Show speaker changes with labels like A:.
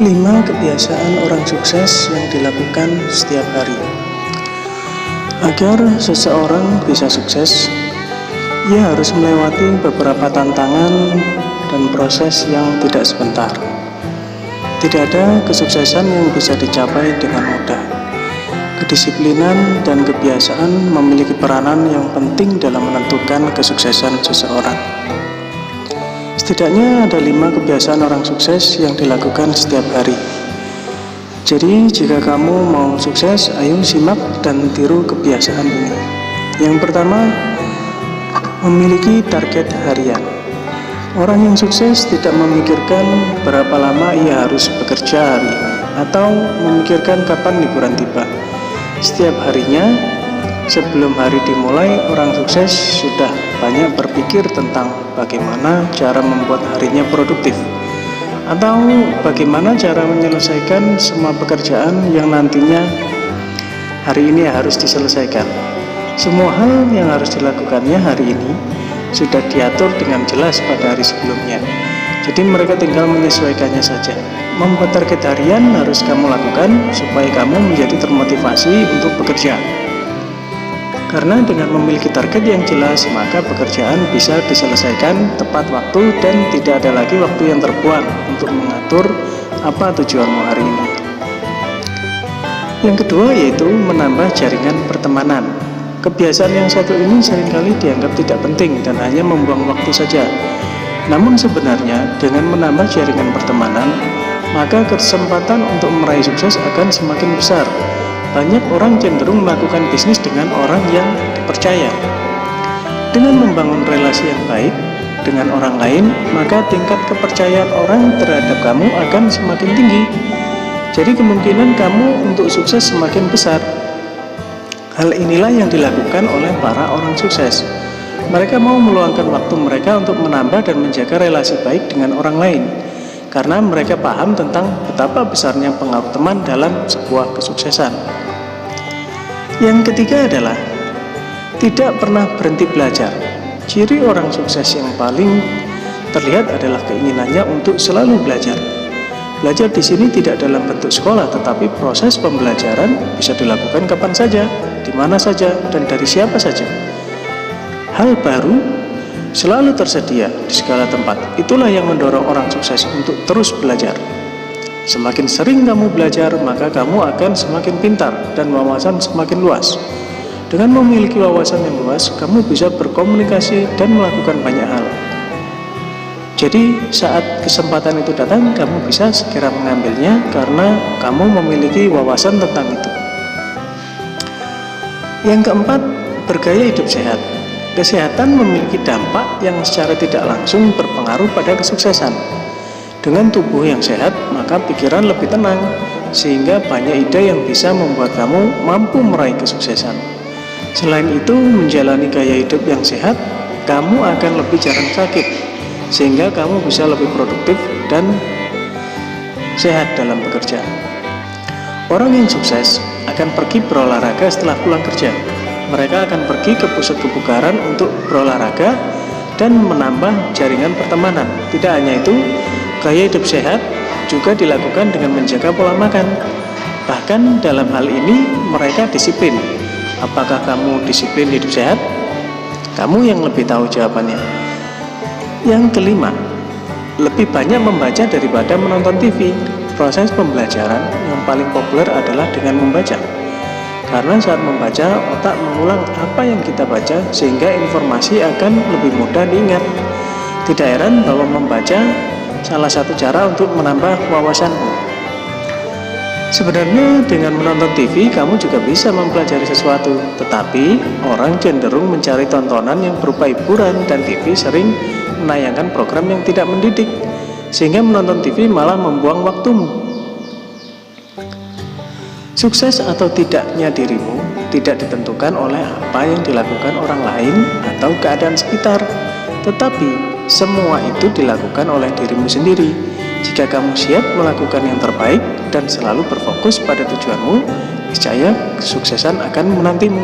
A: 5 kebiasaan orang sukses yang dilakukan setiap hari. Agar seseorang bisa sukses, ia harus melewati beberapa tantangan dan proses yang tidak sebentar. Tidak ada kesuksesan yang bisa dicapai dengan mudah. Kedisiplinan dan kebiasaan memiliki peranan yang penting dalam menentukan kesuksesan seseorang. Setidaknya ada 5 kebiasaan orang sukses yang dilakukan setiap hari. Jadi jika kamu mau sukses, ayo simak dan tiru kebiasaan ini. Yang pertama, memiliki target harian. Orang yang sukses tidak memikirkan berapa lama ia harus bekerja hari ini, atau memikirkan kapan liburan tiba. Setiap harinya, sebelum hari dimulai, orang sukses sudah banyak berpikir tentang bagaimana cara membuat harinya produktif, atau bagaimana cara menyelesaikan semua pekerjaan yang nantinya hari ini harus diselesaikan. Semua hal yang harus dilakukannya hari ini sudah diatur dengan jelas pada hari sebelumnya. Jadi mereka tinggal menyesuaikannya saja. Membuat target harian harus kamu lakukan supaya kamu menjadi termotivasi untuk bekerja. Karena dengan memiliki target yang jelas, maka pekerjaan bisa diselesaikan tepat waktu dan tidak ada lagi waktu yang terbuang untuk mengatur apa tujuanmu hari ini. Yang kedua yaitu menambah jaringan pertemanan. Kebiasaan yang satu ini seringkali dianggap tidak penting dan hanya membuang waktu saja. Namun sebenarnya dengan menambah jaringan pertemanan, maka kesempatan untuk meraih sukses akan semakin besar. Banyak orang cenderung melakukan bisnis dengan orang yang dipercaya. Dengan membangun relasi yang baik dengan orang lain, maka tingkat kepercayaan orang terhadap kamu akan semakin tinggi. Jadi kemungkinan kamu untuk sukses semakin besar. Hal inilah yang dilakukan oleh para orang sukses. Mereka mau meluangkan waktu mereka untuk menambah dan menjaga relasi baik dengan orang lain, karena mereka paham tentang betapa besarnya pengaruh teman dalam sebuah kesuksesan. Yang ketiga adalah tidak pernah berhenti belajar. Ciri orang sukses yang paling terlihat adalah keinginannya untuk selalu belajar. Belajar di sini tidak dalam bentuk sekolah, tetapi proses pembelajaran bisa dilakukan kapan saja, di mana saja, dan dari siapa saja. Hal baru selalu tersedia di segala tempat. Itulah yang mendorong orang sukses untuk terus belajar. Semakin sering kamu belajar, maka kamu akan semakin pintar dan wawasan semakin luas. Dengan memiliki wawasan yang luas, kamu bisa berkomunikasi dan melakukan banyak hal. Jadi saat kesempatan itu datang, kamu bisa segera mengambilnya karena kamu memiliki wawasan tentang itu. Yang keempat, bergaya hidup sehat. Kesehatan memiliki dampak yang secara tidak langsung berpengaruh pada kesuksesan. Dengan tubuh yang sehat, maka pikiran lebih tenang, sehingga banyak ide yang bisa membuat kamu mampu meraih kesuksesan. Selain itu, menjalani gaya hidup yang sehat, kamu akan lebih jarang sakit, sehingga kamu bisa lebih produktif dan sehat dalam bekerja. Orang yang sukses akan pergi berolahraga setelah pulang kerja. Mereka akan pergi ke pusat kebugaran untuk berolahraga dan menambah jaringan pertemanan. Tidak hanya itu, gaya hidup sehat juga dilakukan dengan menjaga pola makan. Bahkan dalam hal ini mereka disiplin. Apakah kamu disiplin hidup sehat? Kamu yang lebih tahu jawabannya. Yang kelima, lebih banyak membaca daripada menonton TV. Proses pembelajaran yang paling populer adalah dengan membaca. Karena saat membaca, otak mengulang apa yang kita baca sehingga informasi akan lebih mudah diingat. Tidak heran bahwa membaca salah satu cara untuk menambah wawasanmu. Sebenarnya dengan menonton TV kamu juga bisa mempelajari sesuatu, tetapi orang cenderung mencari tontonan yang berupa hiburan dan TV sering menayangkan program yang tidak mendidik, sehingga menonton TV malah membuang waktumu. Sukses atau tidaknya dirimu tidak ditentukan oleh apa yang dilakukan orang lain atau keadaan sekitar, tetapi semua itu dilakukan oleh dirimu sendiri. Jika kamu siap melakukan yang terbaik dan selalu berfokus pada tujuanmu, niscaya kesuksesan akan menantimu.